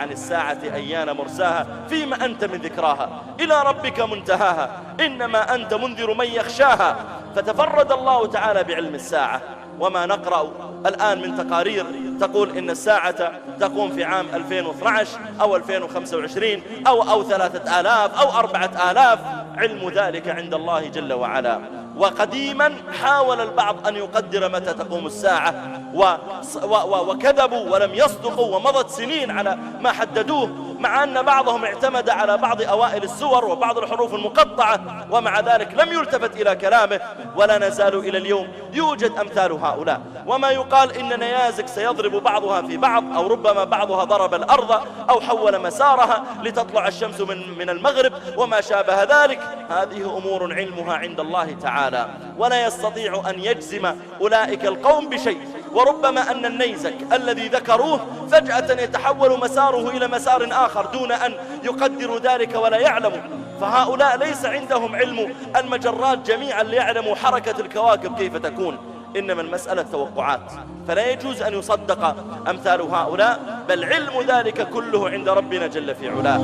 عن الساعة أيان مرساها فيما أنت من ذكراها إلى ربك منتهاها إنما أنت منذر من يخشاها. فتفرد الله تعالى بعلم الساعة. وما نقرأ الآن من تقارير تقول إن الساعة تقوم في عام 2012 أو 2025 أو 3000 أو 4000، علم ذلك عند الله جل وعلا. وقديما حاول البعض أن يقدر متى تقوم الساعة وكذبوا ولم يصدقوا، ومضت سنين على ما حددوه، مع أن بعضهم اعتمد على بعض أوائل السور وبعض الحروف المقطعة، ومع ذلك لم يلتفت إلى كلامه. ولا نزال إلى اليوم يوجد أمثال هؤلاء. وما يقال إن نيازك سيضرب بعضها في بعض، أو ربما بعضها ضرب الأرض أو حول مسارها لتطلع الشمس من المغرب وما شابه ذلك، هذه أمور علمها عند الله تعالى، ولا يستطيع أن يجزم أولئك القوم بشيء. وربما أن النيزك الذي ذكروه فجأة يتحول مساره إلى مسار آخر دون أن يقدروا ذلك ولا يعلموا. فهؤلاء ليس عندهم علم المجرات جميعا ليعلموا حركة الكواكب كيف تكون، إنما المسألة توقعات. فلا يجوز أن يصدق أمثال هؤلاء، بل علم ذلك كله عند ربنا جل في علاه.